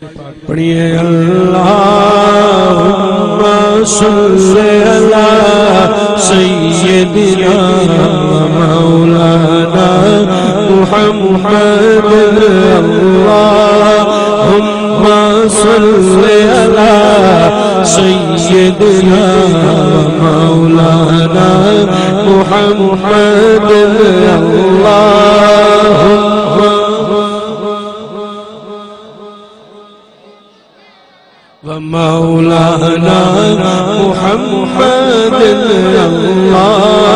پڑھیے اللہم صلی علی سیدنا مولانا محمد اللہم صلی علی سیدنا مولانا محمد ومولانا محمد اللهم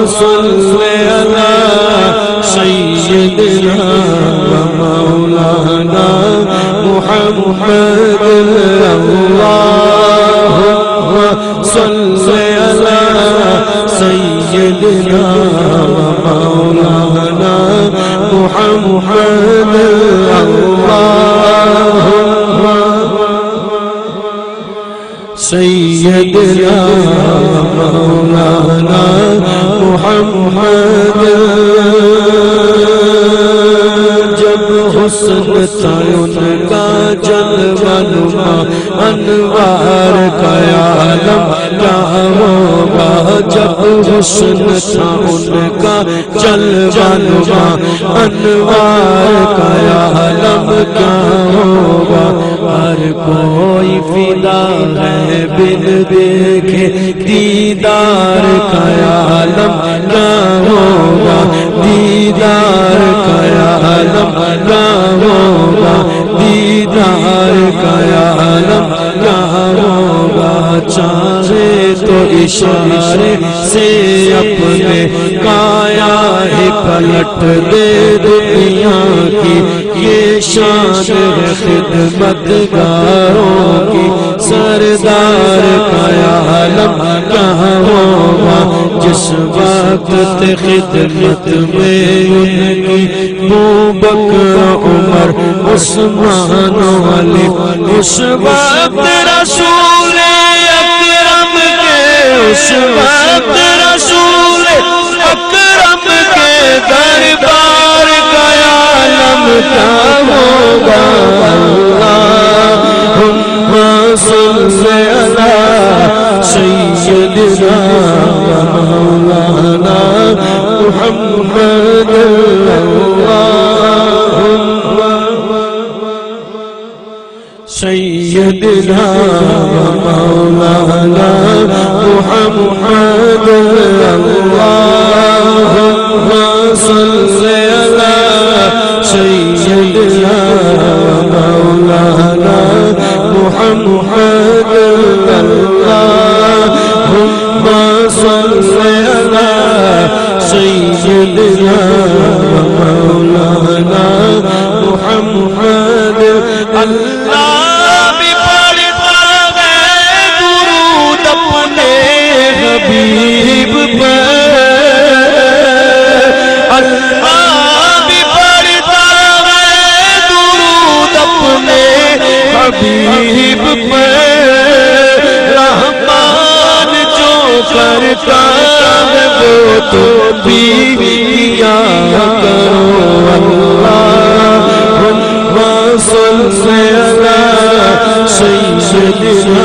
صل على سيدنا ومولانا محمد اللهم صل على سيدنا ومولانا محمد سیدنا مولانا محمد جب حسن تھا ان کا جلوہ نما انوار کا عالم کیا ہوگا جب حسن تھا ان کا جلوہ نما انوار کا عالم کیا ہوگا ہر کوئی فدا ہے بن دیکھے دیدار کا عالم کیا ہوگا دیدار کا عالم کیا ہوگا دیدار کا عالم کیا ہوگا چاہے تو اشارے سے اپنے کایا ہی پلٹ دے دنیا کی یہ شان ہے خدمتگاروں کی سردار کا عالم کیا ہوگا جس وقت خدمت میں ان کی ابوبکر عمر عثمان و علی اس وقت رسول اکرم کے اس وقت رسول اکرم کے دربار کا عالم کیا ہوگا اللہم صلی علی سیدنا مولانا محمد سیدنا مولانا محمد اللہم صلی علی سیدنا مولانا محمد اللہم صلی علی سیدنا مولانا محمد اللہ بھی پڑھتا ہے درود اپنے حبیب پر اللہ بھی پڑھتا ہے درود اپنے حبیب پر رحمان جو کرتا ہے وہ تو بھی کیا کرو اللہم صلی علی سیدنا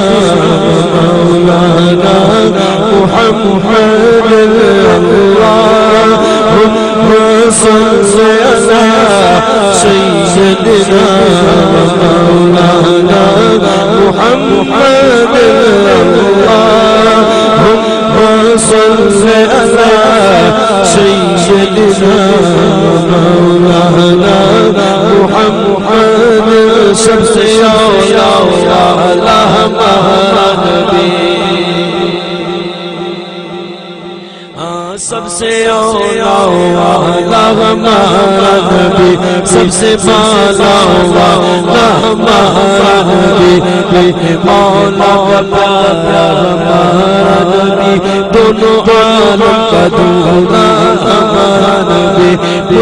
مولانا محمد اللہم صلی علی سیدنا مولانا محمد اللہم صلی علی سیدنا مولانا محمد سب سے اولا ہمارا نبی سب سے اولا ہمارا نبی سب سے بالا ہمارا نبی مولا کا پیارا ہمارا نبی دونوں عالم کا دولا ہمارا نبی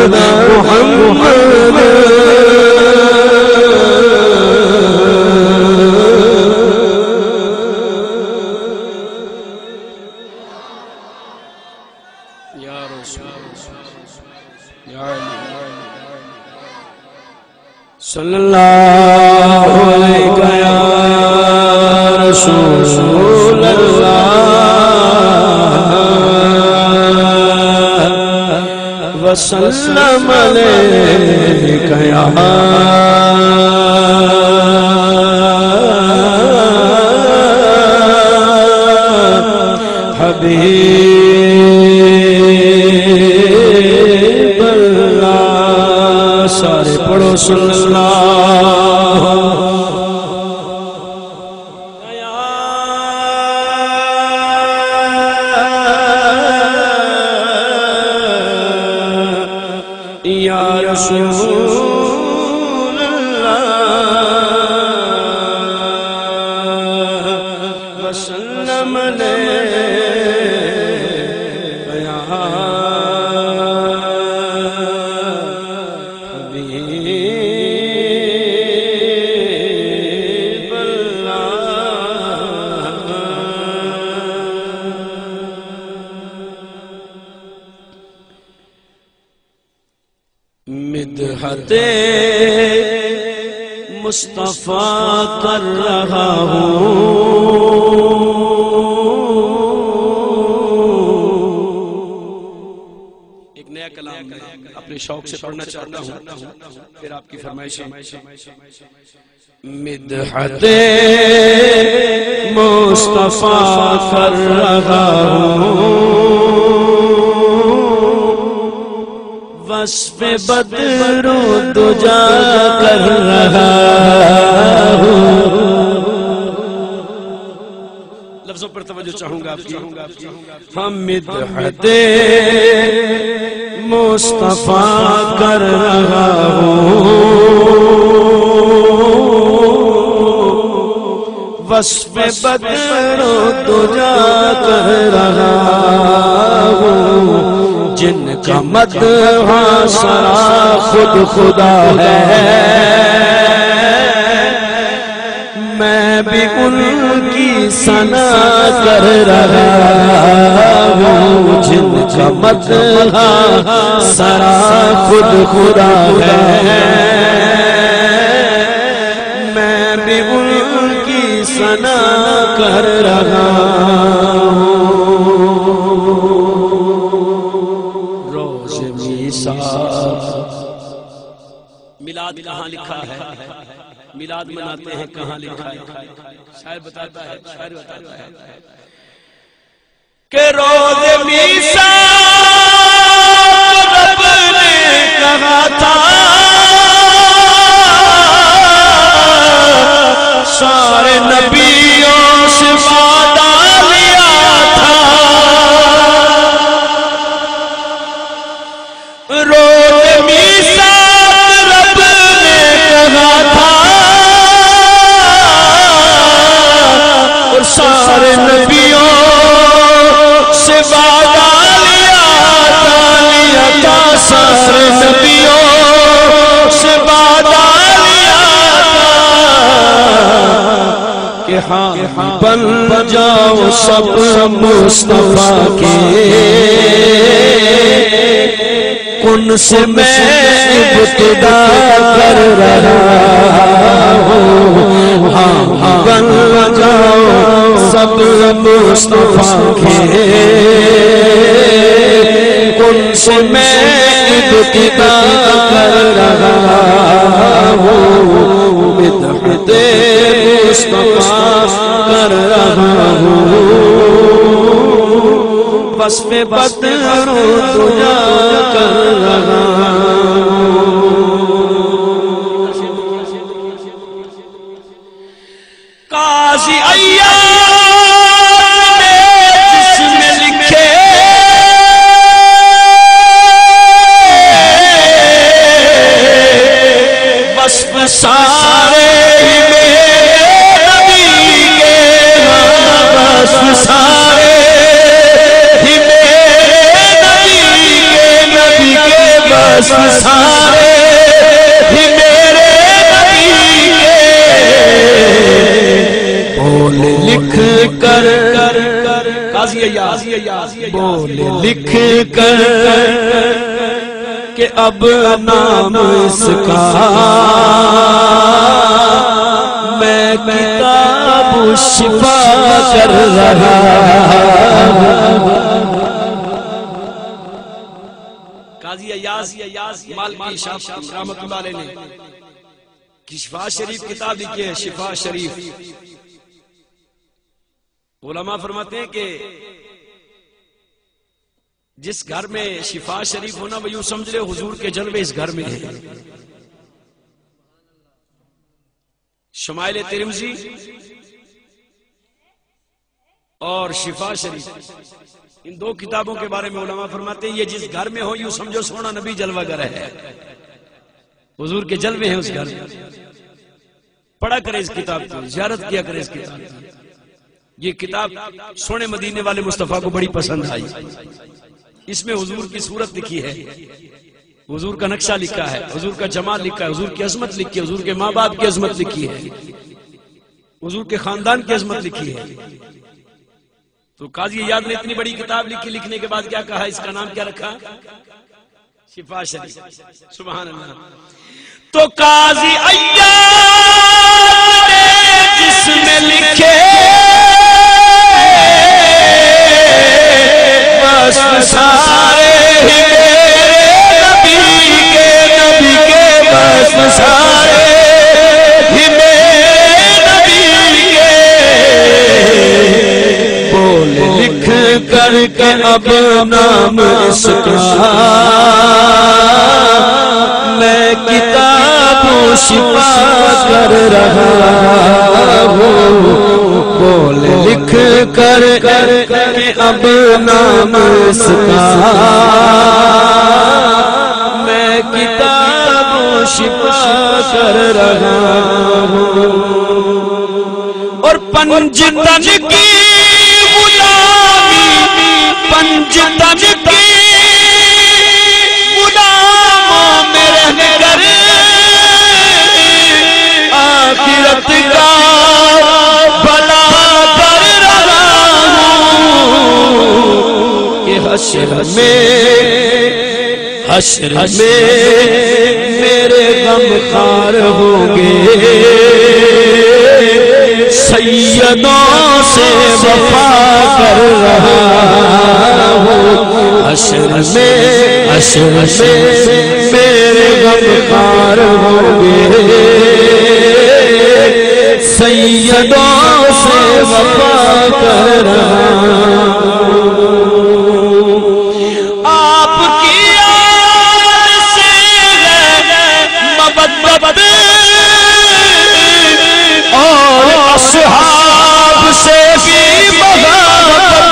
علیکہ یا رسول اللہ وسلم علیکہ یا حبیب اللہ سارے پڑھو صلی اللہ یا رسول اللہ وسلم علیکہ یا حبیب اللہ مدحت مصطفیٰ کر رہا ہوں ایک نیا کلام میں اپنے شوق سے پڑھنا چاہتا ہوں پھر آپ کی فرمائشیں مدحت مصطفیٰ کر رہا ہوں وصف بدر و دجا کر رہا ہوں لفظوں پر توجہ چاہوں گا آپ کی ہم مدحت مصطفیٰ کر رہا ہوں وصف بدر و دجا کر رہا ہوں جن کا مدح سرا خود خدا ہے میں بھی ان کی ثنا کر رہا ہوں جن کا مدح سرا خود خدا ہے میں بھی ان کی ثنا کر رہا ہوں میلاد کہاں لکھا ہے میلاد مناتے ہیں کہاں لکھا ہے شاعر بتاتا ہے کہ روز میثاق رب نے کہا تھا سارے نبیوں سے وعدہ لیا تھا روز میثاق رب نے کہا تھا اور سارے نبیوں سے وعدہ لیا تھا سارے نبیوں سے وعدہ لیا تھا کہ ہاں بن جاؤ سب مصطفیٰ کے ان سے میں ابتدا کر رہا ہوں ہاں بن جاؤ سب مصطفیٰ کے ان سے میں ابتدا کر رہا ہوں مدحت مصطفیٰ کر رہا ہوں وصف بدر و دجا کر رہا قاضی عیاض نے جس میں لکھے وصف سارے نبی کے وصف سارے سارے ہی میرے نبی کے بول لکھ کر قاضی عیاض بول لکھ کر کہ اب نام اس کا میں کتاب شفا کر رہا قاضی ایاز مالکی شافعی رحمۃ اللہ علیہ نے شفا شریف کتاب لکھی ہے، شفا شریف۔ علماء فرماتے ہیں کہ جس گھر میں شفا شریف ہونا وہ یوں سمجھ لے حضور کے جلوے اس گھر میں ہیں۔ شمائل ترمذی اور شفا شریف، ان دو کتابوں کے بارے میں علماء فرماتے ہیں یہ جس گھر میں ہو یوں سمجھو سونا نبی جلوہ گر ہے، حضور کے جلوے ہیں اس گھر میں۔ پڑھا کرے اس کتاب کو، زیارت کیا کرے اس کتاب کو۔ یہ کتاب سونے مدینے والے مصطفیٰ کو بڑی پسند آئی۔ اس میں حضور کی صورت لکھی ہے، حضور کا نقشہ لکھا ہے، حضور کا جمال لکھا ہے، حضور کی عظمت لکھی ہے، حضور کے ماں باپ کی عظمت لکھی ہے، حضور کے خاندان کی عظمت لکھی ہے۔ تو قاضی ایاز نے اتنی بڑی کتاب لکھی، لکھنے کے بعد کیا کہا؟ اس کا نام کیا رکھا؟ شفا شریف۔ سبحان اللہ۔ تو قاضی ایاز نے جس میں لکھے بس سارے نبی کے بس سارے ہی نبی کے بول لکھ کر کے اب نام اس کا میں کتاب شفا کر رہا ہوں۔ بول لکھ کر کے اب نام اس کا میں کتاب شفا کر رہا ہوں۔ اور پنجتن کی غلامی، پنجتن کی غلاموں میں رہ کر آخرت کا بھلا کر رہا ہوں کہ حشر میں میرے غم خار ہوں گے، سیدوں سے وفا کر رہا ہوں۔ حشر میں میرے غم خار ہوں گے، سیدوں سے وفا کر رہا ہوں۔ آپ کی آل سے محبت اور اصحاب سے بھی محبت،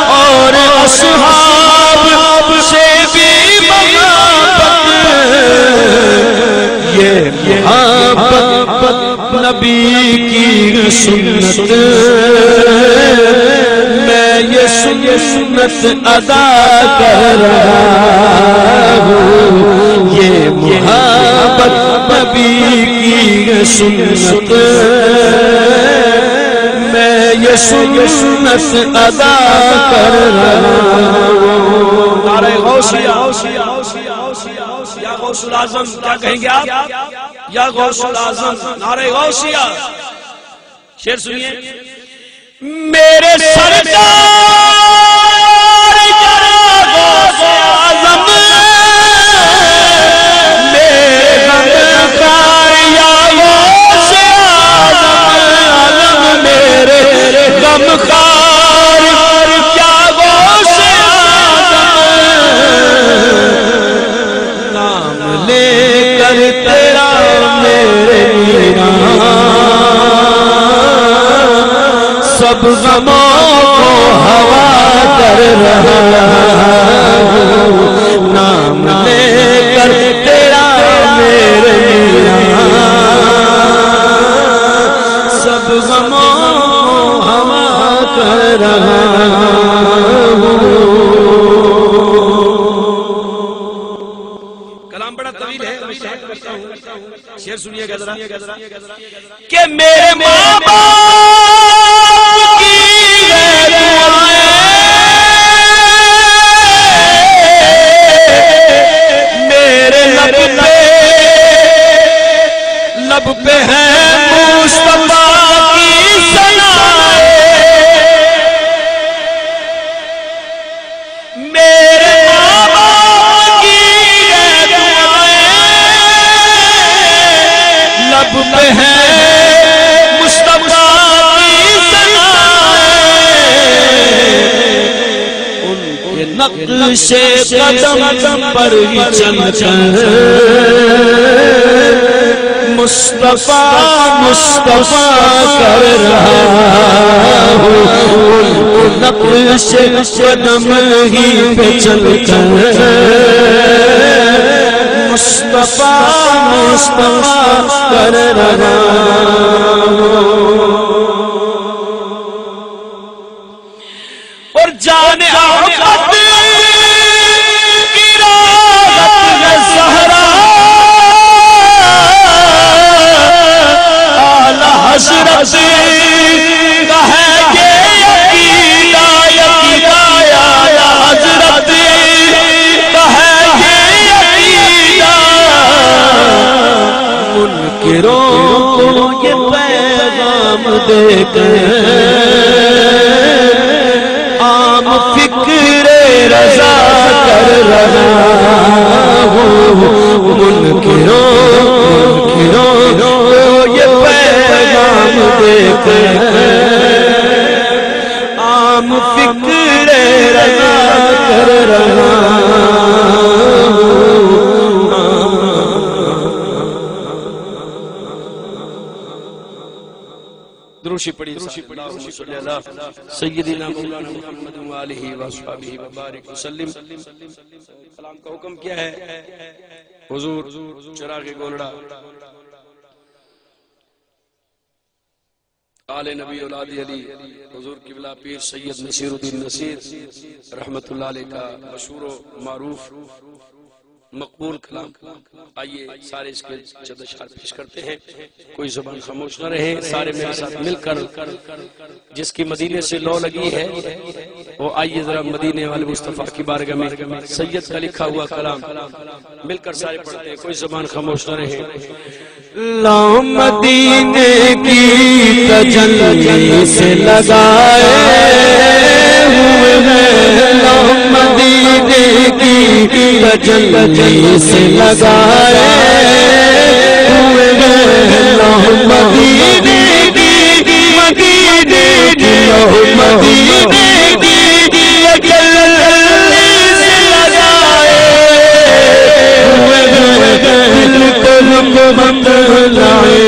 اور اصحاب سے بھی محبت، یہ محبت نبی کی سنت، میں یہ سنت ادا کر رہا ہوں۔ یہ محبت نبی کی سنت، میں یہ سنت ادا کر رہا ہوں۔ نعرہ غوثیہ، یا غوث العظم، کیا کہیں گے آپ؟ یا غوث العظم، نعرہ غوثیہ۔ شعر سنیے۔ میرے سردار غوث اعظم، میرے غمخار یا غوث اعظم، میرے غمخار یا غوث اعظم، نام لے کر تیرا میرے سب غموں کو ہوا کر رہا ہوں۔ نام لے کر تیرا میرے سب غموں کو ہوا کر رہا ہوں۔ کلام بڑا طویل ہے، شعر سنیے گا ذرا کہ میرے ماں باپ کی دعائیں لب پہ ہے مصطفیٰ کی ثنائے، میرے ماں باپ کی دعائیں لب پہ ہے مصطفیٰ کی ثنائے، ان کے نقش قدم پر ہی چل کر مصطفیٰ مصطفیٰ کر رہا ہوں، نقش قدم ہی پہ چل کر مصطفیٰ مصطفیٰ کر رہا ہوں، اور جان احمد کی راحت ہے زہرا، حضرت کا ہے یہ عقیدہ، یا حضرت کا ہے یہ عقیدہ، منکروں کو یہ پیغام دے کر عام فکر رضا کر رہا ہوں، منکروں یہ پیغام دے کر عام فکر رضا کر رہا ہوں۔ دروشی پڑھی اللہم صلی اللہ سیدنا مولانا محمد وآلہ وصحبہ وبارک وسلم۔ کلام کا حکم کیا ہے؟ حضور چراغ گولڑا آل نبی اولاد علی حضور قبلہ پیر سید نصیر الدین نصیر رحمت اللہ علیہ کا مشہور و معروف مقبول کلام، آئیے سارے اس کے چند اشعار پیش کرتے ہیں، کوئی زبان خاموش نہ رہے، سارے میرے ساتھ مل کر جس کی مدینے سے لو لگی ہے وہ آئیے ذرا مدینے والے مصطفیٰ کی بارگاہ میں سید کا لکھا ہوا کلام مل کر سارے پڑھتے ہیں، کوئی زبان خاموش نہ رہے۔ لو مدینے کی تجلی سے لگائے ہوئے ہیں، لو مدینے کی تجلی سے لگائے ہوئے ہیں، لو مدینے کی لو مدینے کی تجلی سے لگائے ہوئے ہیں، دل کو بتلائے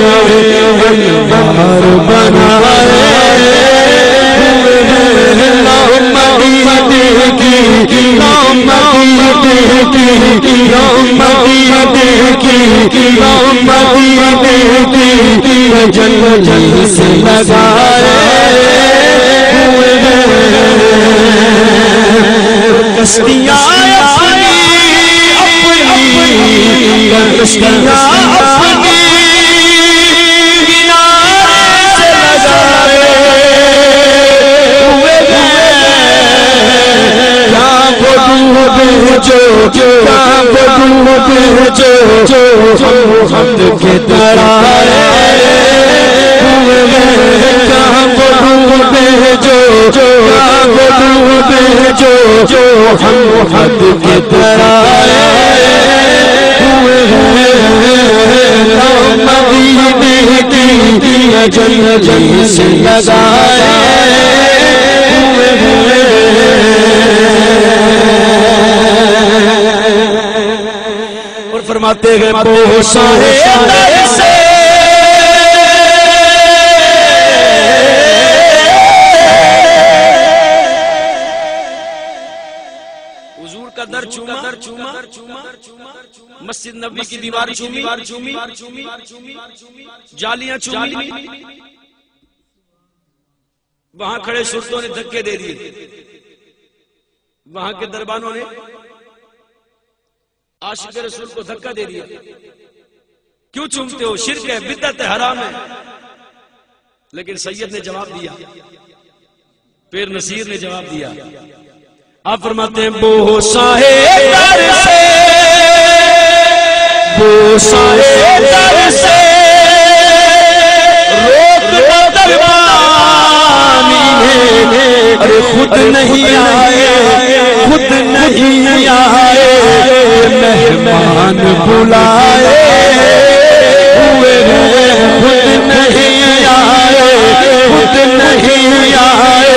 انوار بنائے ہوئے ہیں، لو مدینے کی لو مدینے کی لو مدینے کی لو مدینے کی تجلی سے لگائے ہوئے ہیں، کشتیاں اپنی کشتیاں اپنی کنارے سے لگائے ہوئے ہیں، کیا وہ ڈوبے جو حمد کے درائے ہوئے ہیں، کیا وہ ڈوبے جو حمد کے درائے ہوئے ہیں، لو مدینے کی تجلی سے لگائے ہوئے ہیں، اور فرماتے ہیں بوسائے در سے حضور کا در چوما، مسجد نبی کی دیوار چومی، جالیاں چومی، وہاں کھڑے شرطوں نے دھکے دے دیے، وہاں کے دربانوں نے عاشق رسول کو دھکا دے دیا، کیوں چومتے ہو؟ شرک ہے، بدعت ہے، حرام ہے۔ لیکن سید نے جواب دیا، پیر نصیر نے جواب دیا، آپ فرماتے ہیں بوسائے در سے بوسائے در سے روک دربانی ہے، ارے خود نہیں آئے، خود نہیں آئے، مہمان بلائے ہوئے ہیں، خود نہیں آئے، خود نہیں آئے،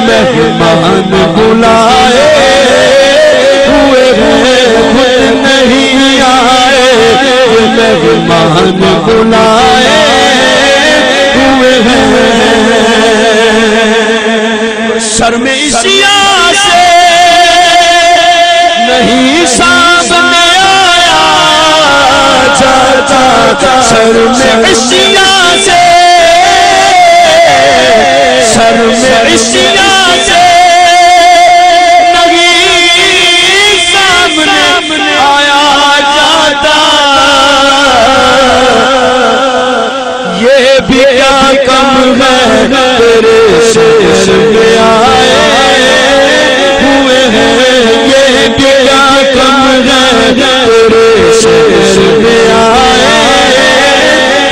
مہمان بلائے ہوئے ہیں، خود نہیں آئے، مہمان بلائے ہوئے ہیں۔ شرم عشیاء سے نہیں سامنے آیا جاتا، شرم عشیاء سے، شرم عشیاء سے نہیں سامنے آیا جاتا، یہ بھی کیا کم ہے تیرے شہر میں آئے ہوئے ہیں، یہ بھی کیا کم ہے تیرے شہر میں آئے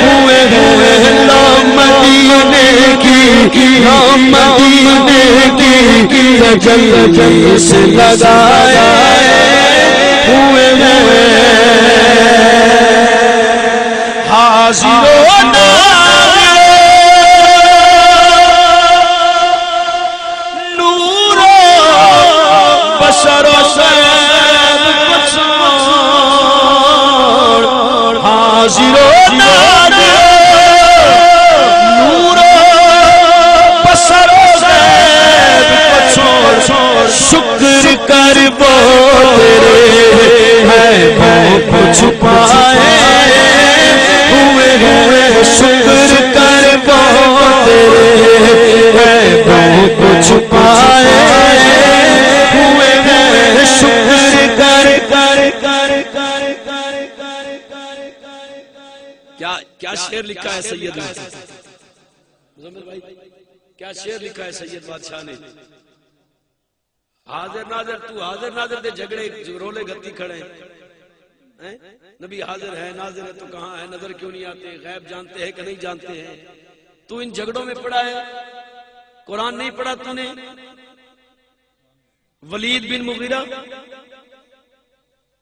ہوئے ہیں۔ لو مدینے کی، لو مدینے کی تجلی سے لگائے ہوئے ہیں، حاضر و نور و بشر و غیب پچھوڑ، حاضر و نور و بشر و غیب پچھوڑ، شکر کر وہ تیرے ہیں وہ چھپائے ہوئے ہیں، شکر کر وہ تیرے ہیں وہ چھپائے ہوئے ہیں، شکر کر کر کر کر کر کر کیا شعر لکھا ہے سید مزمل بھائی، کیا شعر لکھا ہے سید بادشاہ نے؟ حاضر ناظر، تو حاضر ناظر دے جھگڑے رولے گتی کھڑے ہیں، نبی حاضر ہے ناظر ہے تو کہاں ہے، نظر کیوں نہیں آتے، غیب جانتے ہیں کہ نہیں جانتے ہیں؟ تو ان جھگڑوں میں پڑا ہے، قرآن نہیں پڑھا تو نے؟ ولید بن مغیرہ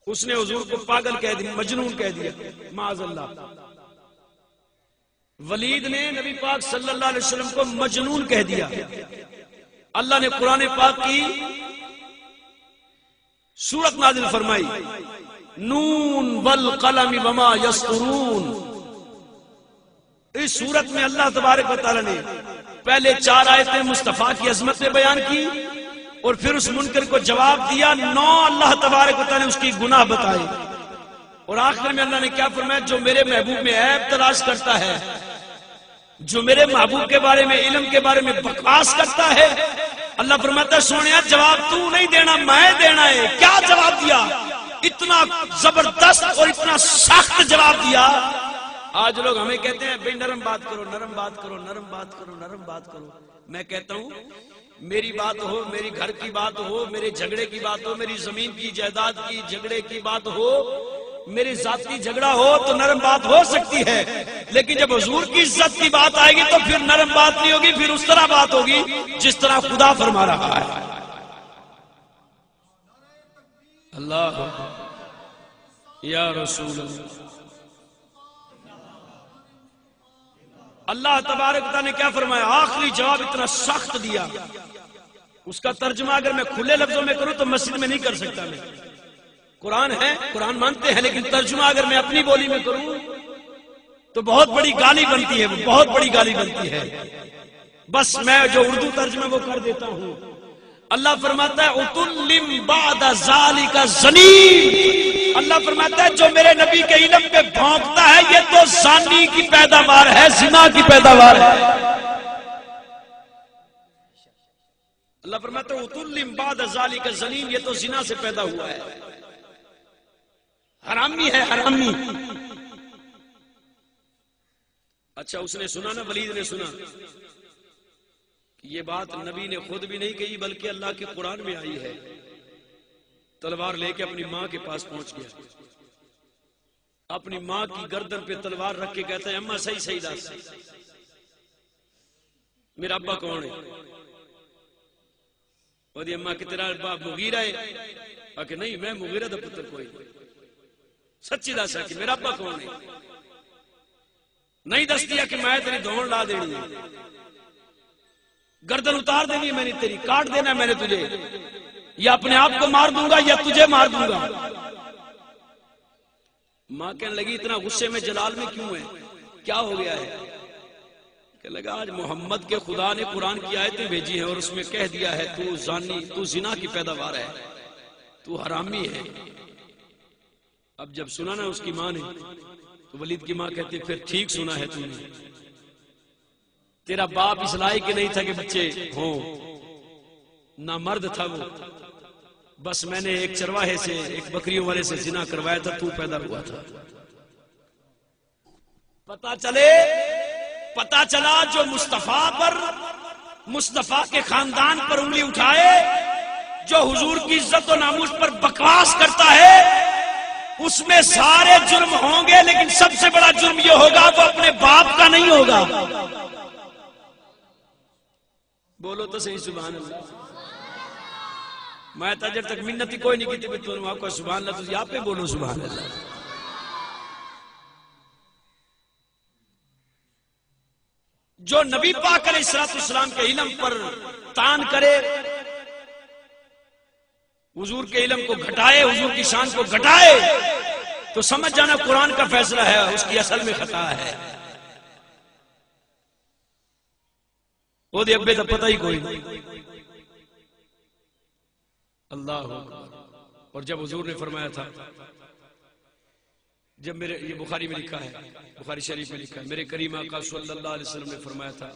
اس نے حضور کو پاگل کہہ دیا، مجنون کہہ دیا، معاذ اللہ۔ ولید نے نبی پاک صلی اللہ علیہ وسلم کو مجنون کہہ دیا۔ اللہ نے قرآن پاک کی سورت نازل فرمائی، نون والقلم وما یسطرون۔ اس سورت میں اللہ تبارک و تعالی نے پہلے 4 آیتیں مصطفیٰ کی عظمت میں بیان کی، اور پھر اس منکر کو جواب دیا، 9 اللہ تبارک و تعالی نے اس کی گناہ بتائے، اور آخر میں اللہ نے کیا فرمایا، جو میرے محبوب میں عیب تلاش کرتا ہے، جو میرے محبوب کے بارے میں، علم کے بارے میں بکواس کرتا ہے، اللہ فرماتا ہے سونیا جواب تو نہیں دینا، میں دینا ہے۔ کیا جواب دیا؟ اتنا زبردست اور اتنا سخت جواب دیا۔ آج لوگ ہمیں کہتے ہیں بھئی نرم بات کرو، نرم بات کرو، نرم بات کرو، نرم بات کرو۔ میں کہتا ہوں میری بات ہو، میری گھر کی بات ہو، میرے جھگڑے کی بات ہو، میری زمین کی جائیداد کی جھگڑے کی بات ہو، میری ذاتی جھگڑا ہو تو نرم بات ہو سکتی ہے، لیکن جب حضور کی عزت کی بات آئے گی تو پھر نرم بات نہیں ہوگی، پھر اس طرح بات ہوگی جس طرح خدا فرما رہا ہے۔ اللہ یا رسول اللہ۔ اللہ تبارک تعالیٰ نے کیا فرمایا؟ آخری جواب اتنا سخت دیا، اس کا ترجمہ اگر میں کھلے لفظوں میں کروں تو مسجد میں نہیں کر سکتا میں۔ قرآن ہے، قرآن مانتے ہیں، لیکن ترجمہ اگر میں اپنی بولی میں کروں تو بہت بڑی گالی بنتی ہے، بہت بڑی گالی بنتی ہے۔ بس میں جو اردو ترجمہ وہ کر دیتا ہوں۔ اللہ فرماتا ہے اُتُلِّمْ بَعْدَ ذَلِكَ زَنِيمٌ۔ اللہ فرماتا ہے جو میرے نبی کے علم پہ بھونکتا ہے یہ تو زانی کی پیداوار ہے، زنا کی پیداوار ہے۔ اللہ فرماتا ہے اُتُلِّمْ بَعْدَ ذَلِكَ زَنِيمٌ، یہ تو زنا سے پیدا ہوا ہے، حرامی ہے، حرامی۔ اچھا اس نے سنا نا، ولید نے سنا، یہ بات نبی نے خود بھی نہیں کہی بلکہ اللہ کے قرآن میں آئی ہے۔ تلوار لے کے اپنی ماں کے پاس پہنچ گیا، اپنی ماں کی گردن پہ تلوار رکھ کے کہتا ہے اماں صحیح صحیح دس میرا ابا کون ہے؟ وہ دی اماں کہ تیرا باپ مغیرہ ہے؟ کہ نہیں میں مغیرہ دا پتر کوئی نہیں. سچی دس ہے کہ میرا ابا کون ہے؟ نہیں دس دیا کہ میں تیری دھون لا دینی ہے، گردن اتار دینی ہے میں نے تیری، کاٹ دینا ہے میں نے تجھے، یا اپنے آپ کو مار دوں گا یا تجھے مار دوں گا. ماں کہنے لگی اتنا غصے میں جلال میں کیوں ہے، کیا ہو گیا ہے؟ کہنے لگا آج محمد کے خدا نے قرآن کی آیتیں بھیجی ہیں اور اس میں کہہ دیا ہے تو زانی، تو زنا کی پیداوار ہے، تو حرامی ہے. اب جب سنا نا اس کی ماں نے تو ولید کی ماں کہتی پھر ٹھیک سنا ہے تو نے، تیرا باپ اس لائق کے نہیں تھا کہ بچے ہوں، نہ مرد تھا وہ، بس میں نے ایک چرواہے سے ایک بکریوں والے سے زنا کروایا تھا، تو پیدا ہوا تھا. پتا چلا جو مصطفیٰ پر، مصطفیٰ کے خاندان پر انگلی اٹھائے، جو حضور کی عزت و ناموس پر بکواس کرتا ہے، اس میں سارے جرم ہوں گے لیکن سب سے بڑا جرم یہ ہوگا وہ اپنے باپ کا نہیں ہوگا. بولو تو صحیح سبحان اللہ. میں تاجر تک منت ہی کوئی نہیں کی تھی تو آپ کو سبحان اللہ، تو یہاں پہ بولو سبحان اللہ. جو نبی پاک علیہ الصلوۃ والسلام کے علم پر تان کرے، حضور کے علم کو گھٹائے، حضور کی شان کو گھٹائے، تو سمجھ جانا قرآن کا فیصلہ ہے، اس کی اصل میں خطا ہے. وہ دے ابے تو پتہ ہی کوئی نہیں. اللہ اکبر. اور جب حضور نے فرمایا تھا، جب میرے یہ بخاری میں لکھا ہے، بخاری شریف میں لکھا ہے، میرے کریم آقا صلی اللہ علیہ وسلم نے فرمایا تھا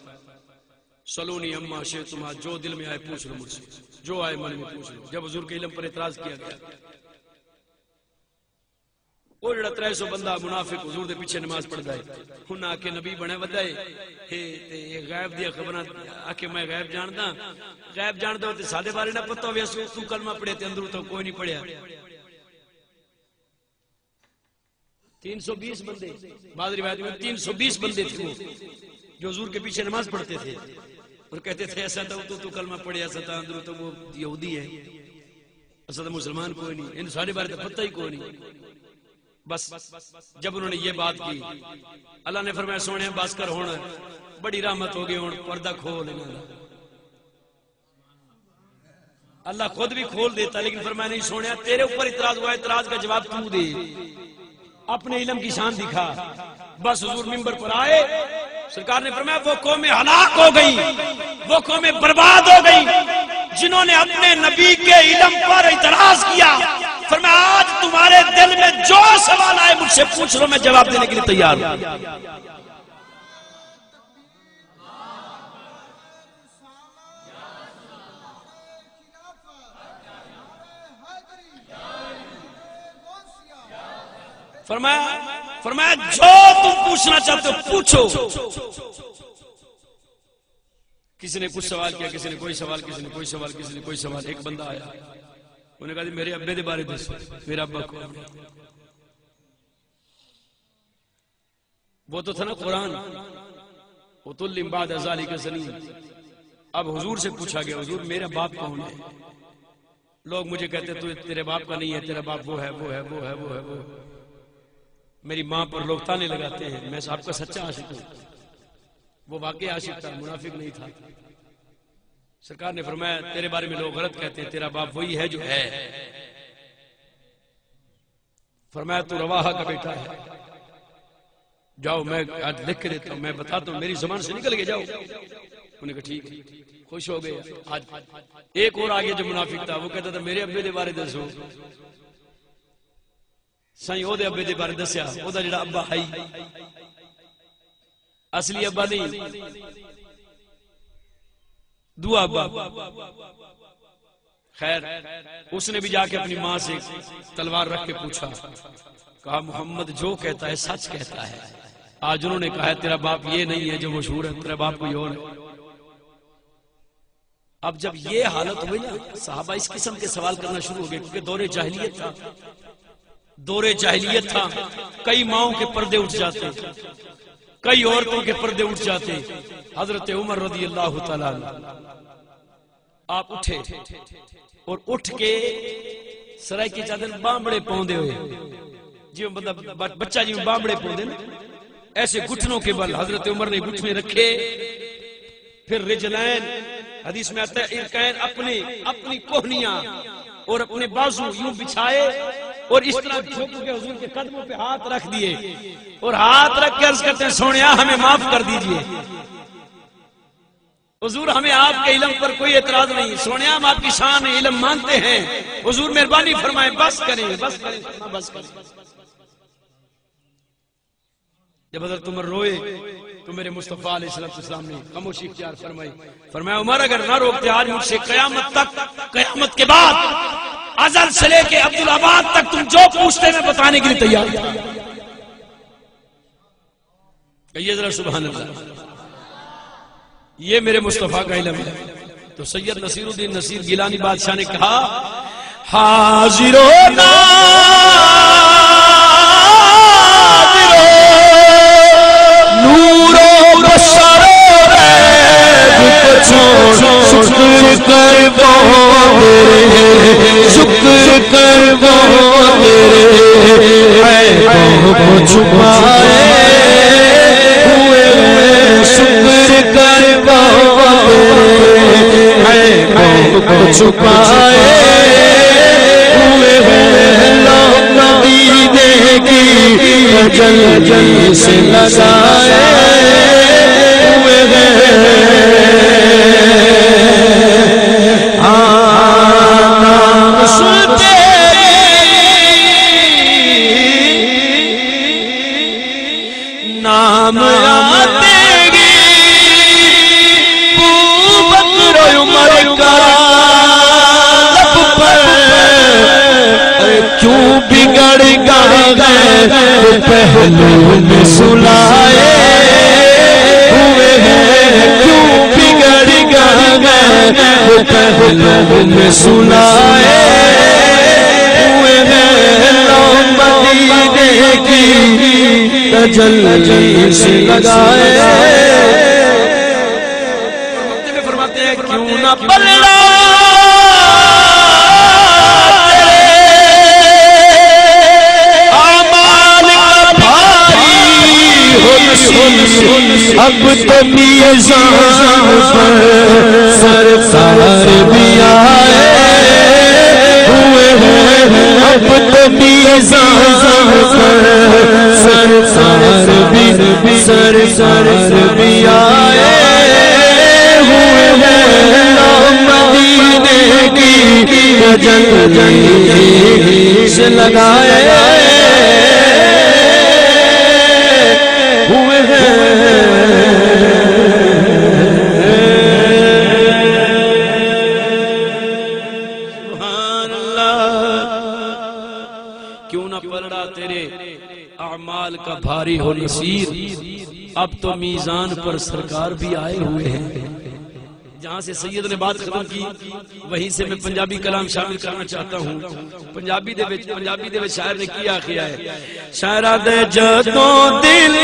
سلونی اما شئتم، جو دل میں آئے پوچھ لو مجھ سے، جو آئے من میں پوچھ لو. جب حضور کے علم پر اعتراض کیا گیا، وہ جڑا 300 بندہ منافق حضور دے پیچھے نماز پڑھدا ہے، ہن آ کے نبی بنے ودا ہے تے غیب دی خبراں آ کے میں غیب جاندا، غیب جاندا تے ساڈے بارے نہ پتہ ہوے تو کلمہ پڑھے تے اندروں تو کوئی نہیں پڑھیا. 320 بندے، بعض روایت میں 320 بندے تھے وہ جو حضور کے پیچھے نماز پڑھتے تھے اور کہتے تھے ایسا تو کلمہ پڑھے، ایسا تھا اندروں تو وہ یہودی ہے، ایسا تو مسلمان کوئی نہیں، ان سارے بارے تو پتہ ہی کوئی نہیں. بس جب انہوں نے یہ بات کی، اللہ نے فرمایا سونے بس کر، ہونا بڑی رحمت ہو گئی، ہوں پردہ کھول. اللہ خود بھی کھول دیتا، لیکن فرمایا نہیں سونے تیرے اوپر اعتراض ہوا، اعتراض کا جواب تو دے، اپنے علم کی شان دکھا. بس حضور منبر پر آئے، سرکار نے فرمایا وہ قومیں ہلاک ہو گئی، وہ قومیں برباد ہو گئی جنہوں نے اپنے نبی کے علم پر اعتراض کیا. فرمایا آج تمہارے دل میں جو سوال آئے مجھ سے پوچھ لو، میں جواب دینے کے لیے تیار ہوں. فرمایا جو تم پوچھنا چاہتے ہو پوچھو. کسی نے کچھ سوال کیا، کسی نے کوئی سوال، کسی نے کوئی سوال، کسی نے کوئی سوال. ایک بندہ آیا، انہوں نے کہا میرے ابے دے بارے دس، میرا ابا کون؟ وہ تو تھا نا قرآن، وَطُلِّمْ بَعْدَ ذَلِكَ زَنِيمٌ. اب حضور سے پوچھا گیا حضور میرا باپ کون ہے؟ لوگ مجھے کہتے تو تیرے باپ کا نہیں ہے، تیرا باپ وہ ہے وہ ہے وہ ہے وہ ہے وہ. میری ماں پر لوگ تانے لگاتے ہیں، میں صاحب کا سچا عاشق ہوں. وہ واقعی عاشق تھا، منافق نہیں تھا. سرکار نے فرمایا تیرے بارے میں لوگ غلط کہتے ہیں، تیرا باپ وہی ہے جو ہے. فرمایا تو رواحہ کا بیٹا ہے، جاؤ میں آج لکھ کے دیتا ہوں، میں بتاتا ہوں، میری زبان سے نکل کے جاؤ. انہوں نے کہا ٹھیک ہے، خوش ہو گئے. آج ایک اور آگے جو منافق تھا وہ کہتا تھا میرے ابے دے بارے دسو. سائیں او دے ابے دے بارے دسیا، او دا جڑا ابا ہے اصلی ابا نہیں، دعا ابا. خیر اس نے بھی جا کے اپنی ماں سے تلوار رکھ کے پوچھا، کہا محمد جو کہتا ہے سچ کہتا ہے. آج انہوں نے کہا ہے تیرا باپ یہ نہیں ہے جو مشہور ہے، تیرا باپ کوئی اور ہے. اب جب یہ حالت ہوئی نا، صحابہ اس قسم کے سوال کرنا شروع ہو گئے، کیونکہ دور جاہلیت تھا. دور جاہلیت تھا، کئی ماؤں کے پردے اٹھ جاتے، کئی عورتوں کے پردے اٹھ جاتے. حضرت عمر رضی اللہ تعالیٰ آپ اٹھے اور اٹھ کے سرائے کی چادر بامبڑے پوندے ہوئے، جی بچہ جی بامبڑے پوندے نا، ایسے گھٹنوں کے بل حضرت عمر نے گھٹنے رکھے. پھر رجلین، حدیث میں آتا ہے ارکین، اپنی کوہنیاں اور اپنے بازو یوں بچھائے اور اس طرح جھک کے حضور کے قدموں پہ ہاتھ رکھ دیے اور ہاتھ رکھ کے عرض کرتے ہیں سونیا ہمیں معاف کر دیجئے. حضور ہمیں آپ کے علم پر کوئی اعتراض نہیں، سونیا ہم آپ کی شان علم مانتے ہیں، حضور مہربانی فرمائیں بس کریں بس کریں بس کریں. جب حضرت عمر روئے تو میرے مصطفیٰ علیہ السلام نے خاموشی اختیار فرمائی. فرمایا عمر اگر نہ روکتے آج مجھ سے قیامت تک، قیامت کے بعد ازل سے لے کے عبدالآباد تک تم جو پوچھتے میں بتانے کے لیے تیار. کہیے ذرا سبحان اللہ. یہ میرے مصطفیٰ کا علم ہے. تو سید نصیر الدین نصیر گیلانی بادشاہ نے کہا حاضرو شکر کر وہ چھپائے ہوئے شکر کر وہ چھپائے ہوئے لوگ مدینے کی جل سے لگائے نام آتے گی بکر عمر کا لب پر کیوں بگڑ گئے پہلو میں سلائے ہوئے ہیں کیوں بگڑ گئے پہلو میں سلائے ہوئے ہیں لوگ مدینے کی تجلی سے لگائے. میں فرماتے ہیں کیوں نہ پلڑا اعمال کا بھاری ہو نصیب اب تو میزان پر سرکار بھی آئے ہوئے ہیں اب تو میزان پر سرکار بھی آئے ہوئے ہیں مدینے کی جل سے لگائے ہوئے ہیں. سبحان اللہ. کیوں نہ پلڑا تیرے اعمال کا بھاری ہو نصیر اب تو میزان پر سرکار بھی آئے ہوئے ہیں. جہاں سے سید نے بات ختم کی وہیں سے میں پنجابی کلام شامل کرنا چاہتا ہوں. پنجابی دے وچ شاعر نے کیا ہے شاعرہ دے جدوں دل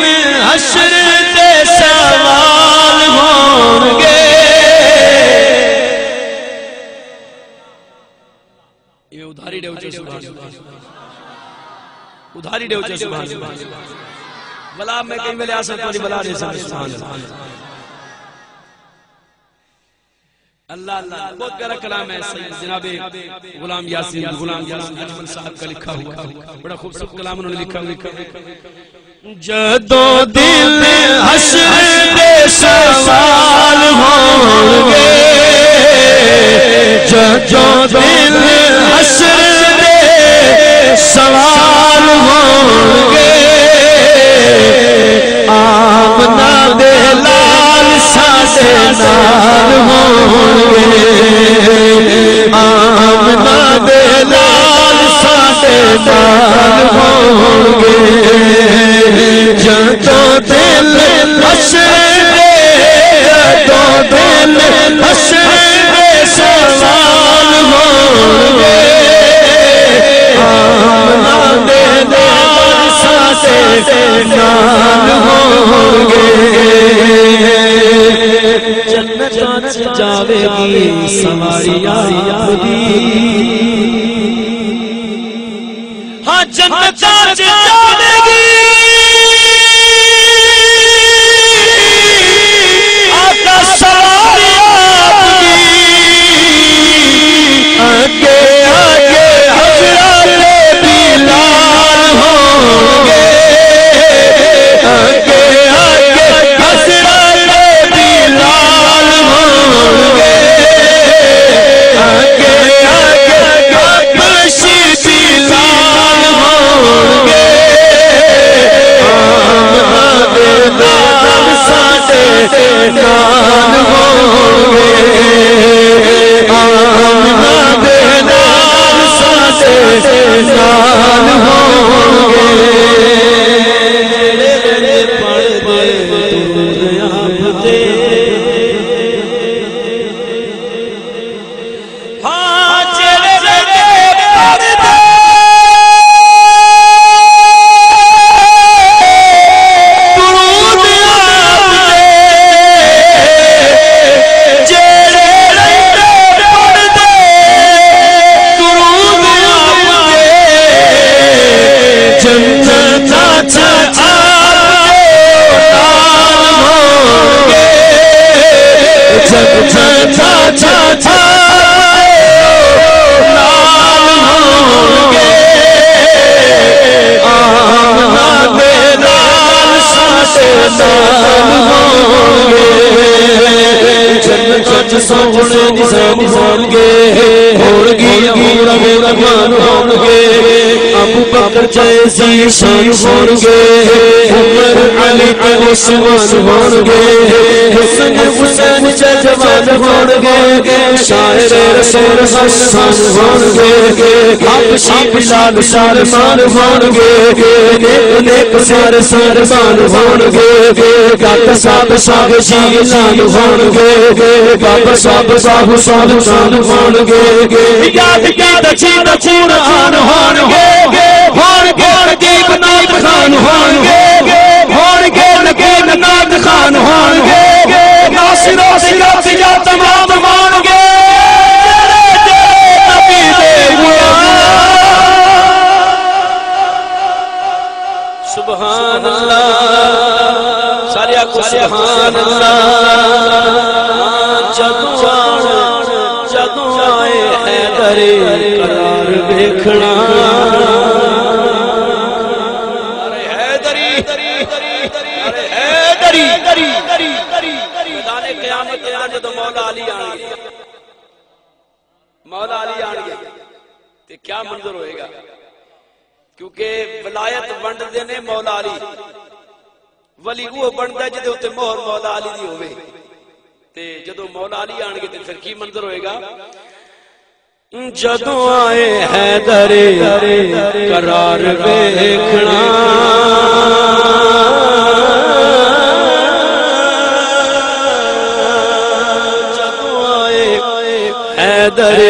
حشر دے سوال ہوں گے یہ ادھاری دے اچھے سبحان اللہ ادھاری دے اچھے سبحان اللہ بلا میں کہیں میں لے آ سکتا ہوں بلا دے سبحان اللہ. اللہ اللہ بہت پیارا کلام ہے جناب غلام یاسین اجمل صاحب کا لکھا ہوا بڑا خوبصورت کلام انہوں نے لکھا ہوا. جدوں دل حشر دے سوال ہوں گے جدوں دل حشر دے سوال ہوں گے آمنہ دے لال ساڈے نال ہوں گے آمنہ دے لال ساڈے نال ہوں گے جدوں دل حشر جدوں دل حشر سوال ہوں گے آمنہ دے لال ساڈے نال ہون گے جنت جاوے گی سواری آپ دی ہاں جنت جاوے گی آقا سواری آپ دی آگے آگے حضرت بلال ہوں گے آگے آگے حضرت بلال ہوں گے آگے آگے حبشی بلال ہوں گے آمد نال ساڈے نال ہوں گے آمد نال ساڈے نال ہوں گے ابو بکر جیسی شان ہون گے عمر علی عثمان ہون گے حسن حسین جوان ہون گے شاعر رسول حسن ہون گے حبشی بلال سلمان ہون گے نیک نیک سار سربان ہون گے داتا صاحب صاحب جیلان ہون گے بابا صاحب صاحب سلطان ہون گے یاد یاد چین قرآن ہون گے ہون گے نقیب ناد خان ہون گے ہون گے نقیب ناد خان ہون گے ناصر و سیرت یا تمام ہون گے نبی دے سبحان اللہ سارے آکھو سبحان اللہ جدوں آئے حیدر قرار دیکھنا مولا علی آن گیا تے کیا منظر ہوئے گا کیونکہ ولایت بنڈ دینے مولا علی ولی وہ بنڈ ہے جدے ہوتے مہر مولا علی دی ہوئے تے جدو مولا علی آن گئے تے پھر کی منظر ہوئے گا جدو آئے حیدر قرار ویکھنا جدو آئے حیدر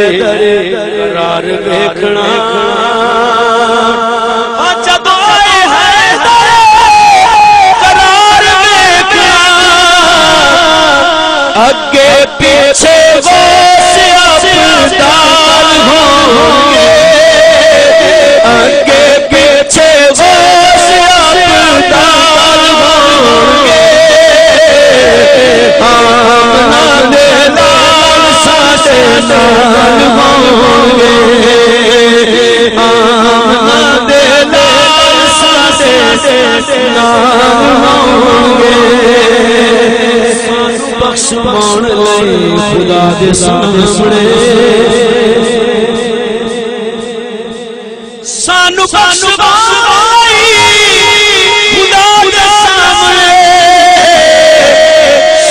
قرار ویکھنا جدو آئے حیدر قرار ویکھنا اگے پیچھے وہ ابدال ہوں گے اگے پیچھے وہ ابدال ہوں گے آمنہ دے لال ساڈے نال ہوں گے آمنہ دے لال ساڈے نال ہوں گے بخش مان لئی خدا دے سامنے سانو بخش مائی خدا دے سامنے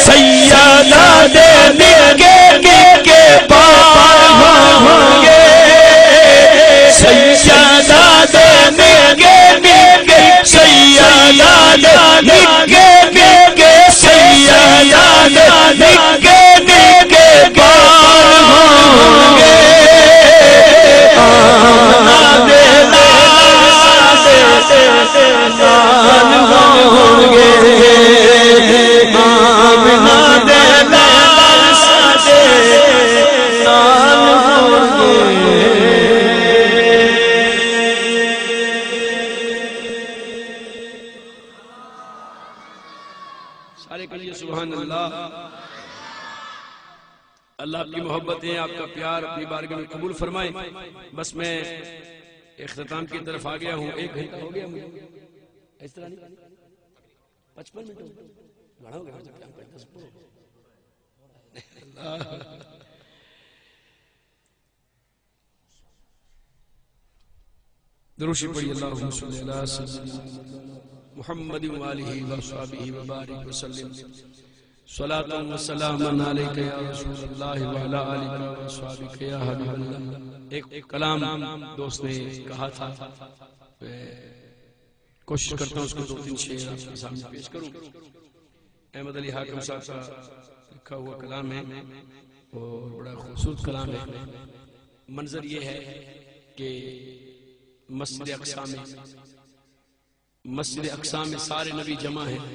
سیادہ دے نکے نکے بال ہوں گے سیادہ دے نکے نکے سیادہ دے نکے نکے سیادہ دے نکے نکے بال ہوں گے آمنہ دے لال سارے کہیے سبحان اللہ۔ اللہ آپ کی محبتیں، آپ کا پیار اپنی بارگاہ میں قبول فرمائے۔ بس میں اختتام کی طرف آ گیا ہوں۔ 1 گھنٹہ ہو گیا مجھے، اس طرح نہیں 55 منٹ بڑا ہو گیا۔ دروشی پڑھی اللہم صلی اللہ سیدنا محمد وآلہ وصحبہ وبارک وسلم۔ صلاۃ و سلام علیک یا رسول اللہ وعلی آلک وصحبہ یا حبیب اللہ۔ ایک کلام دوست نے کہا تھا، کوشش کرتا ہوں اس کو 2-3 شعر آپ کے سامنے پیش کروں۔ احمد علی حاکم صاحب کا لکھا ہوا کلام ہے اور بڑا خوبصورت کلام ہے۔ منظر یہ ہے کہ مسجد اقصی میں سارے نبی جمع ہیں،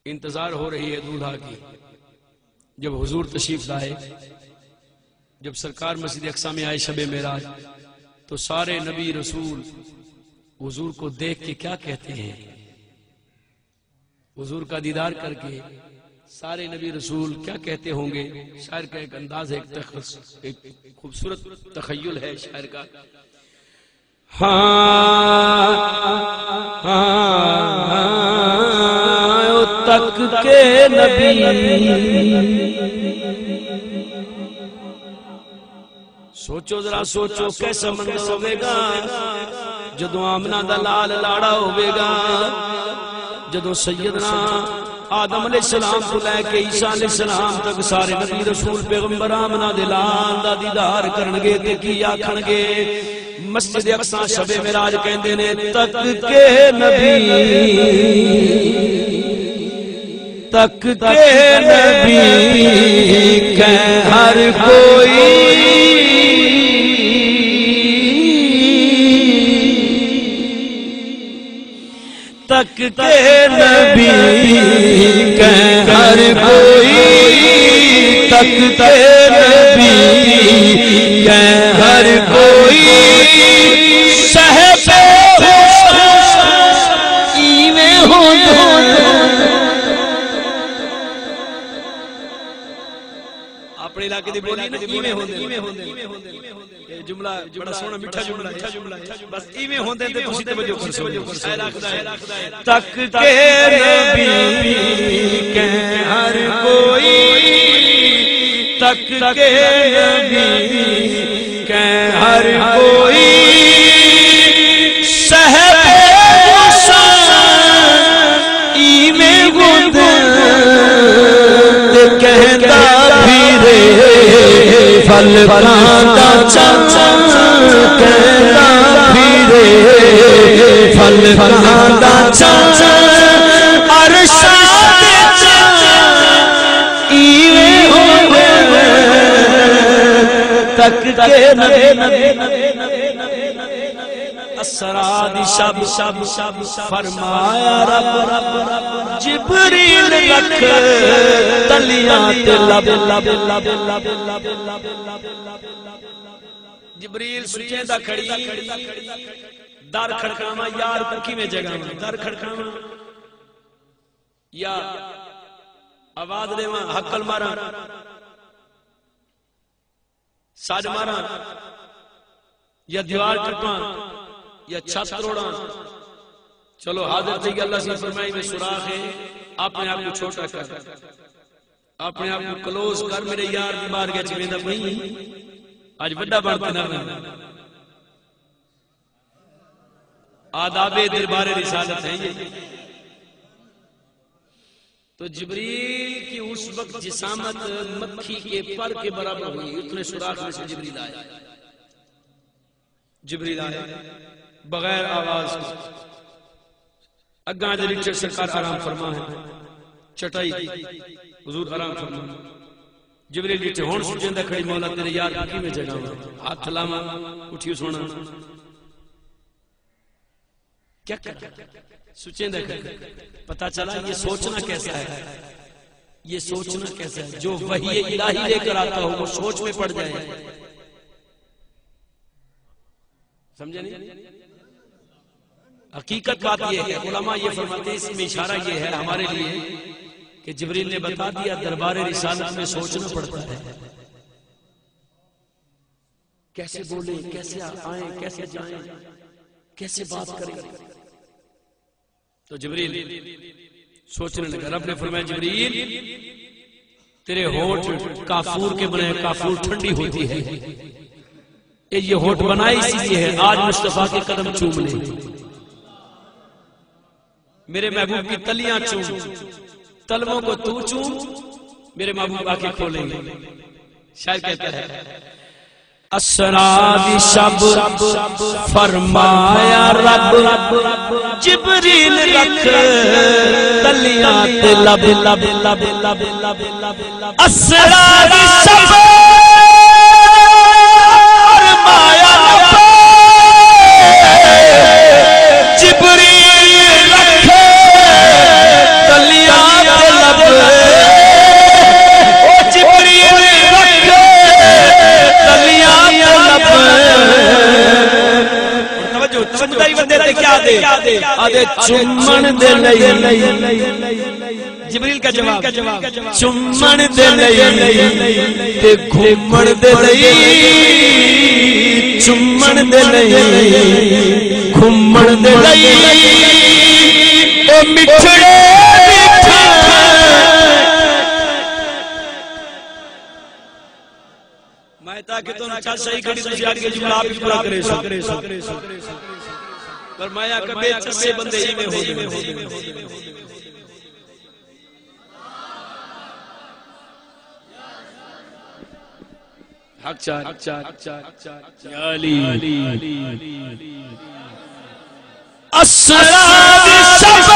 انتظار ہو رہی ہے دولہا کی۔ جب حضور تشریف لائے، جب سرکار مسجد اقصی میں آئے شب معراج، تو سارے نبی رسول حضور کو دیکھ کے کیا کہتے ہیں؟ حضور کا دیدار کر کے سارے نبی رسول کیا کہتے ہوں گے؟ شاعر کا ایک انداز ہے، ایک خوبصورت تخیل ہے شاعر کا۔ تک کے نبی سوچو ذرا سوچو کیسا منظر ہوے گا جدو آمنہ دا لال لاڑا ہوے گا، جدو سیدنا آدم علیہ السلام تو لے کے عیسیٰ علیہ السلام تک سارے نبی رسول پیغمبر آمنہ دے لال دا دیدار کرنگے تے کی آکھنگے؟ مسجد اقصی شب معراج کہندے نے تک کے نبی کہ ہر کوئی تک کے نبی کہ ہر کوئی، تک کے نبی کہ ہر کوئی صحب ایویں ہو اپنے علاقے دی بولی نا ایویں ہوندے، جملہ بڑا سونا میٹھا جملہ ہے، بس ایویں ہوندے تے تسی توجہ کرو۔ تک کے نبی کہ ہر کوئی، تک کے نبی کہ ہر کوئی صحب ایویں ہوندے کہندا پھرے پھل پھلاں چاچا، کہندا پھرے پھل پھلاں چاچا، عرش ایویں ہوندے تک کے نبی۔ اسرا دی شب فرمایا رب جبریل رکھ تلیاں تے لب، جبریل سچے دا کھڑی در کھڑکاواں یار کیویں جگاواں، در کھڑکاواں یا آواز دیواں، حقل ماراں، ساج ماراں، یا دیوار ٹپاں، یا چھت توڑاں؟ چلو حاضر تھی اللہ سے فرمائی میں سوراخ ہے، اپنے آپ کو چھوٹا کر، اپنے آپ کو کلوز کر، میرے یار دی بارگاہ وچ ویندا نہیں اج بڑا بنتے نہ آداب دربار رسالت ہے یہ۔ تو جبریل کی اس وقت جسامت مکھی کے پر کے برابر ہوئی، اتنے سوراخ میں سے جبریل آیا، جبریل آیا بغیر آواز اگاں دے رچر سرکار آرام فرما ہے، چٹائی حضور آرام فرما، جبریل جیتے ہون سجندہ کھڑی مولا تیرے یار کی میں جگہ ہاتھ لاما اٹھیو سونا کیا سچندہ کھڑی، پتہ چلا یہ سوچنا کیسا ہے، یہ سوچنا کیسا ہے، جو وحی الہی لے کر آتا ہو وہ سوچ میں پڑ جائے، سمجھے نہیں؟ حقیقت بات یہ ہے، علماء یہ فرماتے ہیں، اس میں اشارہ یہ ہے ہمارے لیے کہ جبریل نے بتا دیا دربار رسالت میں سوچنا پڑتا ہے، کیسے بولیں، کیسے آئیں، کیسے جائیں، کیسے بات کریں۔ تو جبریل سوچنے لگا، رب نے فرمایا جبریل تیرے ہونٹ کافور کے بنے، کافور ٹھنڈی ہوتی ہے، یہ ہونٹ بنائے اسی لیے ہے آج مصطفیٰ کے قدم چوم لے، میرے محبوب کی تلیاں چوم، تلووں کو تو چوم، میرے محبوب آنکھیں کھولیں گے۔ شاعر کہتا ہے اسرار شب فرمایا رب جبریل رکھ تلیاں تے لب لب لب لب لب لب، اسرار شب فرمایا رب جبریل رکھ تلیاں تے لب، جبریل رکھ تلیاں چمن دے لئی، جبریل کا جواب چمن دے لئی تے گھومن دے لئی، چمن دے لئی گھومن دے لئی، او مٹھڑے میں تاکہ تو نچا صحیح کھڑی تو زیادہ کے جملہ آپ ہی پورا کرے سو فرمایا کہ بے چسے بندے ہی میں ہو حق چار یا علی اسرار شب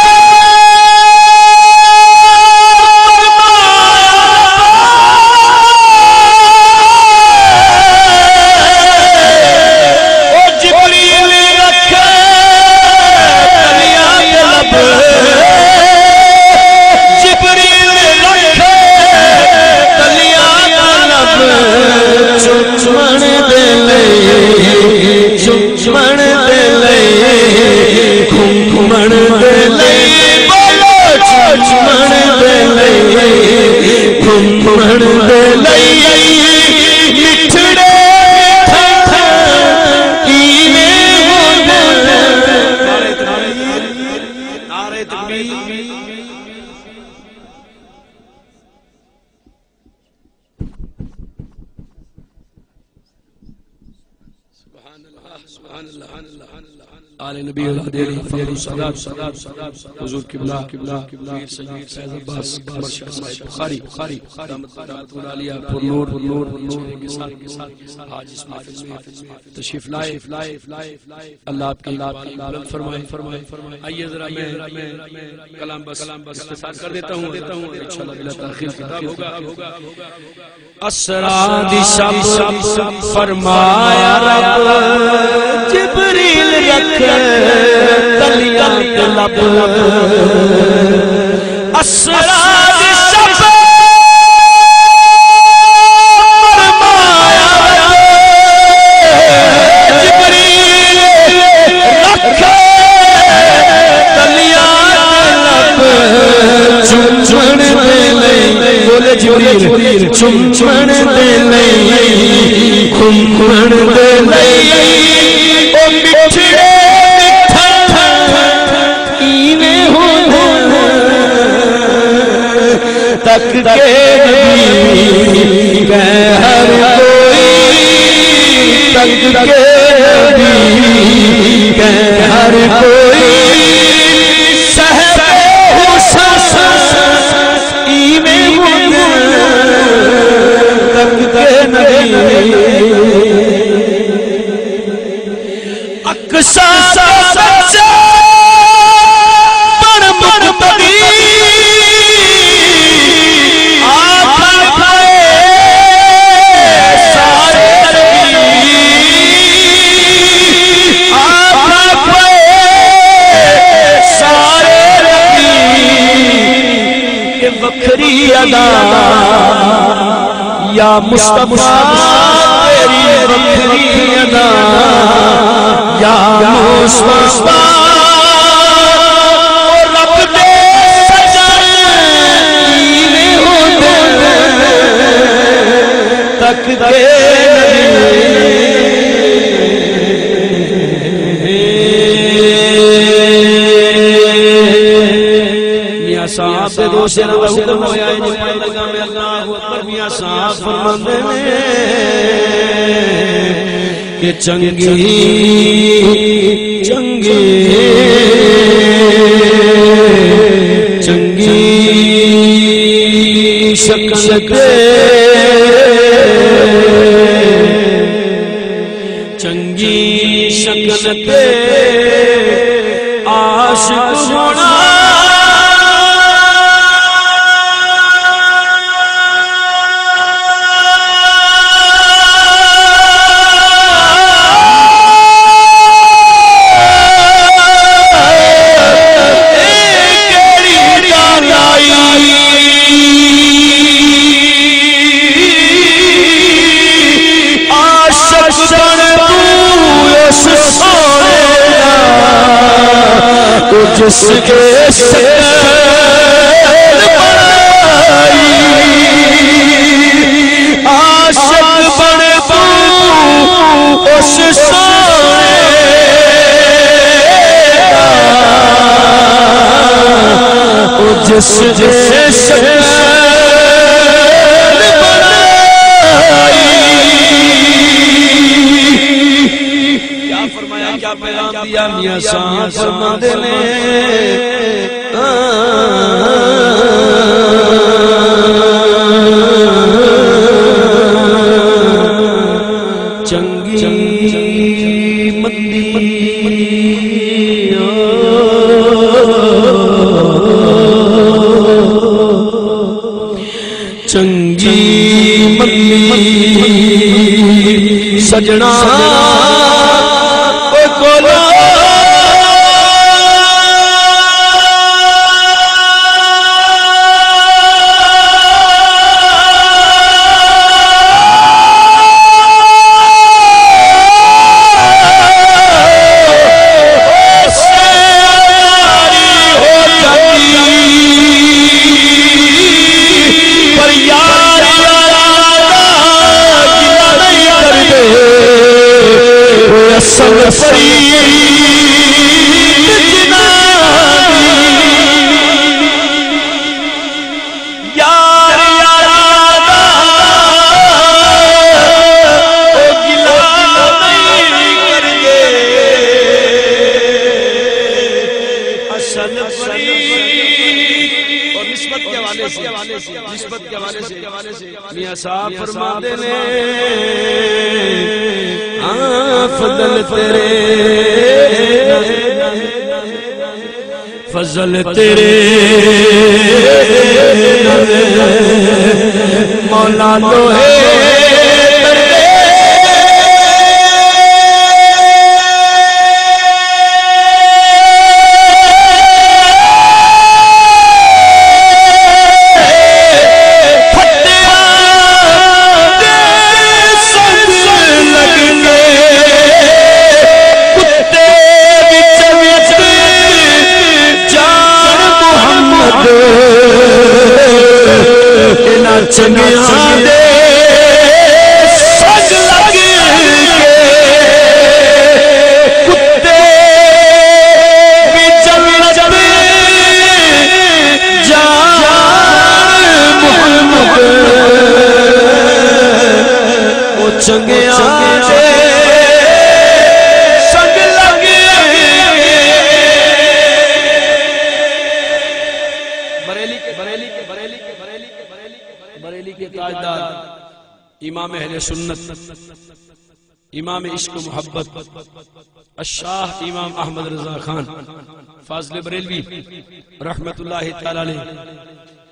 نبی حضور قبلہ پیر سید فیض عباس بخاری پر نور آج اس محفل میں تشریف لائے، اللہ آپ کی بلند فرمائے۔ آئیے ذرا میں کلام بس اختصار کر دیتا ہوں، انشاءاللہ بلا تاخیر کتاب ہوگا۔ اسرار شب فرمایا رب جبریل رکھ تلیاں تے لب، اسرار شب فرمایا جبریل رکھ تلیاں تے لب، چمن دے لئی، بولے جبریل چمن دے لئی گھومن دے لئی، او مٹھڑے تک کے نبی کہ ہر کوئی، تک کے نبی کہ ہر کوئی صاحب حسین میں تک کے نبی اقصا سچا پر مقتدی بکری ادا یا مصطفیٰ تیری بکری ادا یا مصطفیٰ کے میاں صاحب دے دو شیراں دا حکم ہویا ہے جی پڑھ لگا میں اللہ اکبر میاں صاحب فرماندے نے کہ چنگی چنگی چنگی شکل تے چنگی شکل تے عاشق ہونا جس کے شکل بنائی عاشق بن تو اس سونے جس کے شکل کیا پیغام دیا میاں صاحب فرما دے لے چنگی مندی چنگی مندی سجنا نسبت کے حوالے سے میاں صاحب فرما دے نے فضل تیرے فضل تیرے مولا تو ہے چنگیاں دے سگ لگ کے کتے بھی جنت جان محمد وہ چنگیاں دے سگ لگ بریلی کے تاجدار امام اہل سنت امام عشق و محبت الشاہ امام احمد رضا خان فاضل بریلوی رحمت اللہ تعالی علیہ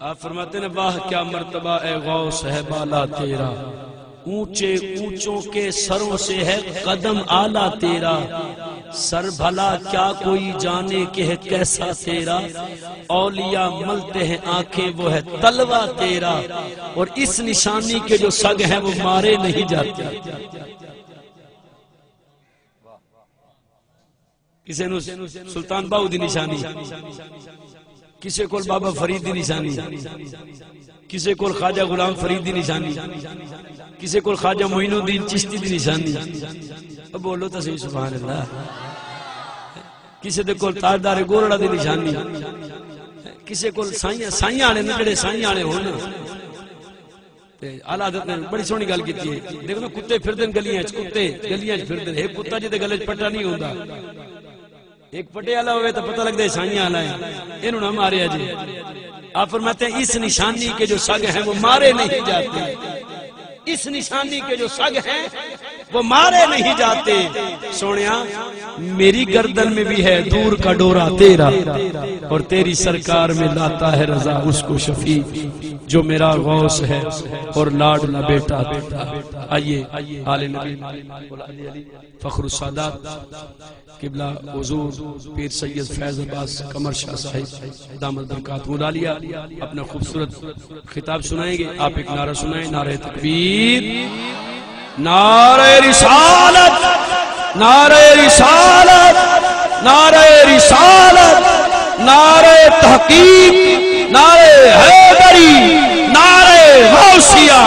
آپ فرماتے ہیں واہ کیا مرتبہ اے غوث ہے بالا تیرا اونچے اونچوں کے سروں سے ہے قدم آلہ تیرا سر بھلا کیا کوئی جانے کہ ہے کیسا تیرا اولیاء ملتے ہیں آنکھیں وہ ہے تلوہ تیرا اور اس نشانی کے جو سگ ہیں وہ مارے نہیں جاتے کسے نو سلطان باؤ دی نشانی کسے کول بابا فرید دی نشانی، کسے کول خواجہ غلام فرید دی نشانی، کسے کول خواجہ معین الدین چشتی دی نشانی. اب بولو تو صحیح سبحان اللہ. کسے دے کول تاجدار گورڑا دی نشانی، کسے کول سائیاں والے نے جڑے سائیاں والے ہون. اعلی حضرت نے بڑی سونی گل کیتی ہے. دیکھو نا کتے پھردن گلیاں وچ، کتے گلیاں وچ پھردن. ایک کتا جے دے گلے وچ پٹا نہیں ہوندا، ایک پٹے والا ہوئے تو پتہ لگتا ہے سائیاں والا ہے، انہوں نہ ماریا جی. آپ فرماتے ہیں اس نشانی کے جو سگ ہیں وہ مارے نہیں جاتے، اس نشانی کے جو سگ ہیں وہ مارے نہیں جاتے. سونیا میری گردن میں بھی ہے دور کا ڈورا تیرا، اور تیری سرکار میں لاتا ہے رضا اس کو شفیع جو میرا غوث ہے اور لاڈلا بیٹا تیرا. آئیے آل نبی فخر السادات قبلہ حضور پیر سید فیض عباس قمر شاہ صاحب دامت برکاتہ العالیہ اپنا خوبصورت خطاب سنائیں گے. آپ ایک نعرہ سنائیں، نعرہ تکبیر، نعرہ رسالت، نعرہ رسالت، نعرہ رسالت، نعرہ تحقیق، نعرہ حیدری، نعرہ غوثیہ.